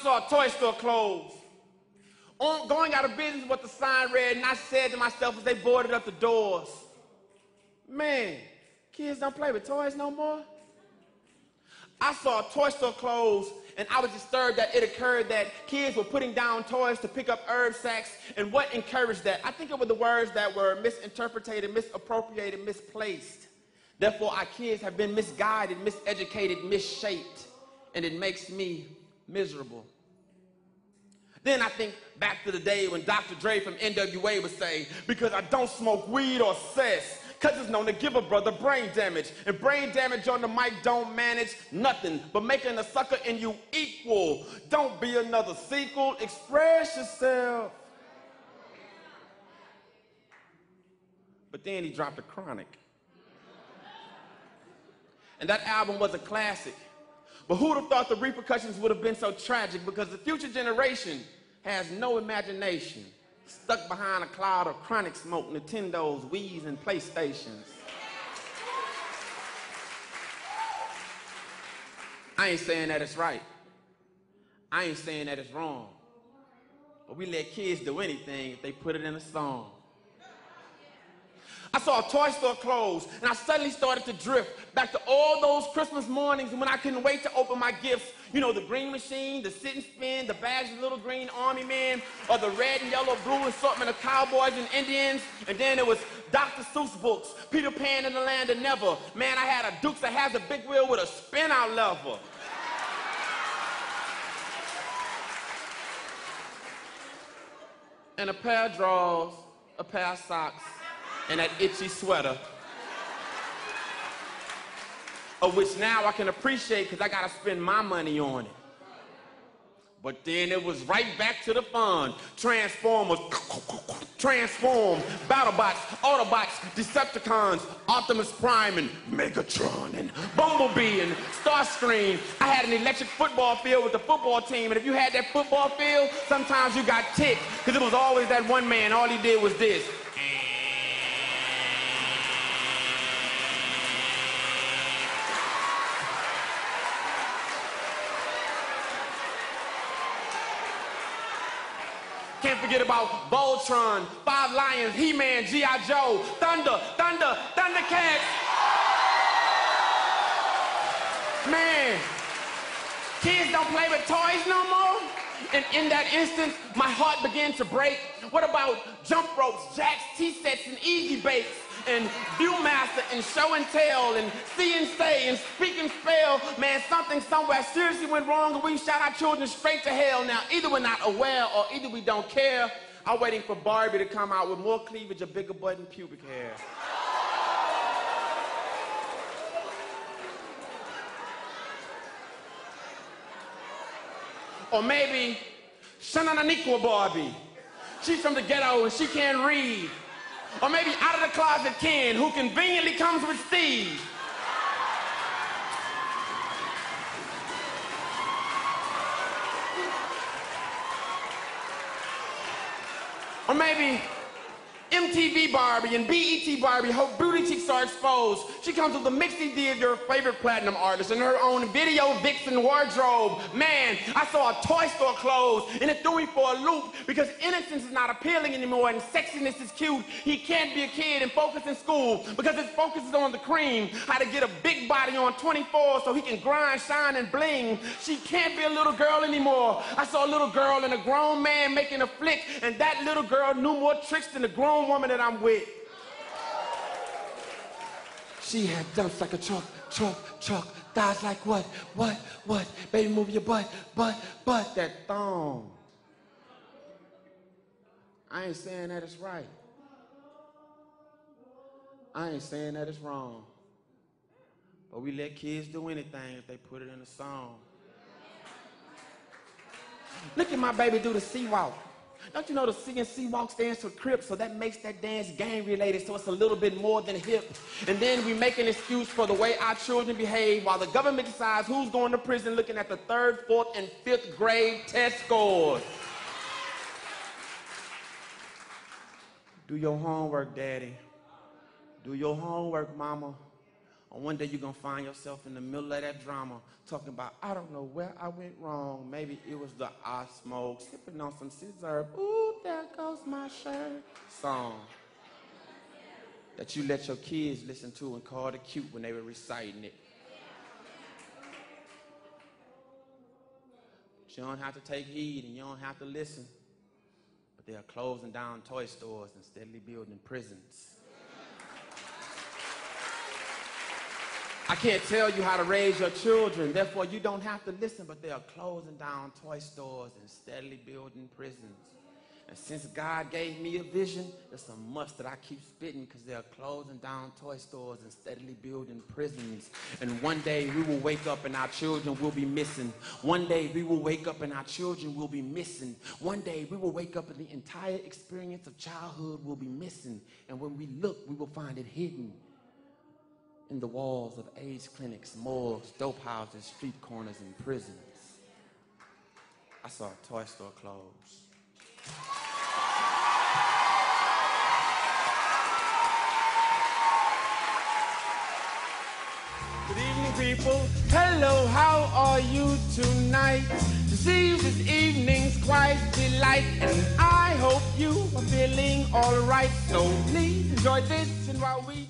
saw a toy store close. Going out of business, what the sign read, and I said to myself as they boarded up the doors, man, kids don't play with toys no more. I saw a toy store close, and I was disturbed that it occurred that kids were putting down toys to pick up herb sacks, and what encouraged that? I think it were the words that were misinterpreted, misappropriated, misplaced. Therefore, our kids have been misguided, miseducated, misshaped, and it makes me miserable. Then I think back to the day when Dr. Dre from NWA would say, because I don't smoke weed or cess, because it's known to give a brother brain damage. And brain damage on the mic don't manage nothing but making a sucker in you equal. Don't be another sequel, express yourself. But then he dropped a Chronic. And that album was a classic. But who'd have thought the repercussions would have been so tragic, because the future generation has no imagination, stuck behind a cloud of chronic smoke, Nintendos, Wiis, and PlayStations. I ain't saying that it's right. I ain't saying that it's wrong. But we let kids do anything if they put it in a song. I saw a toy store close, and I suddenly started to drift back to all those Christmas mornings when I couldn't wait to open my gifts. You know, the green machine, the sit and spin, the bags of little green army men, or the red and yellow blue assortment of cowboys and Indians. And then there was Dr. Seuss books, Peter Pan and the Land of Never. Man, I had a Dukes that has a big wheel with a spin-out lever. And a pair of drawers, a pair of socks, and that itchy sweater, of which now I can appreciate because I gotta spend my money on it. But then it was right back to the fun. Transformers, Transform, BattleBots, Autobots, Decepticons, Optimus Prime, and Megatron, and Bumblebee, and Starscream. I had an electric football field with the football team, and if you had that football field, sometimes you got ticked, because it was always that one man, all he did was this. Can't forget about Voltron, Five Lions, He-Man, G.I. Joe, Thundercats. Man, kids don't play with toys no more? And in that instant, my heart began to break. What about jump ropes, jacks, T-sets, and easy bakes, and Viewmaster, and show and tell, and see and say, and speak and spell? Man, something somewhere seriously went wrong, and we shot our children straight to hell. Now, either we're not aware, or either we don't care. I'm waiting for Barbie to come out with more cleavage or bigger butt and pubic hair. Or maybe Shanananikwa Barbie. She's from the ghetto and she can't read. Or maybe Out of the Closet Ken, who conveniently comes with Steve. Or maybe MTV Barbie and BET Barbie, her booty cheeks are exposed. She comes with a mixed CD of your favorite platinum artist and her own video vixen wardrobe. Man, I saw a toy store close, and it threw me for a loop, because innocence is not appealing anymore and sexiness is cute. He can't be a kid and focus in school because his focus is on the cream, how to get a big body on 24 so he can grind, shine, and bling. She can't be a little girl anymore. I saw a little girl and a grown man making a flick, and that little girl knew more tricks than the grown woman that I'm with. She had dumps like a truck, thighs like what, baby move your butt, that thong. I ain't saying that it's right. I ain't saying that it's wrong. But we let kids do anything if they put it in a song. Look at my baby do the sea walk. Don't you know the C&C walk stands for Crip, so that makes that dance gang related, so it's a little bit more than hip. And then we make an excuse for the way our children behave while the government decides who's going to prison, looking at the 3rd, 4th, and 5th grade test scores. Do your homework, Daddy. Do your homework, Mama. And one day you're going to find yourself in the middle of that drama talking about, I don't know where I went wrong. Maybe it was the I smoke, sipping on some scissor. Ooh, there goes my shirt song that you let your kids listen to and called it cute when they were reciting it. But you don't have to take heed and you don't have to listen. But they are closing down toy stores and steadily building prisons. I can't tell you how to raise your children, therefore you don't have to listen, but they are closing down toy stores and steadily building prisons. And since God gave me a vision, it's a must that I keep spitting because they are closing down toy stores and steadily building prisons. And one day we will wake up and our children will be missing. One day we will wake up and our children will be missing. One day we will wake up and the entire experience of childhood will be missing. And when we look, we will find it hidden in the walls of AIDS clinics, morgues, dope houses, street corners, and prisons. I saw a toy store close. Good evening, people. Hello, how are you tonight? To see you this evening's quite delight, and I hope you are feeling all right. So please enjoy this, and while we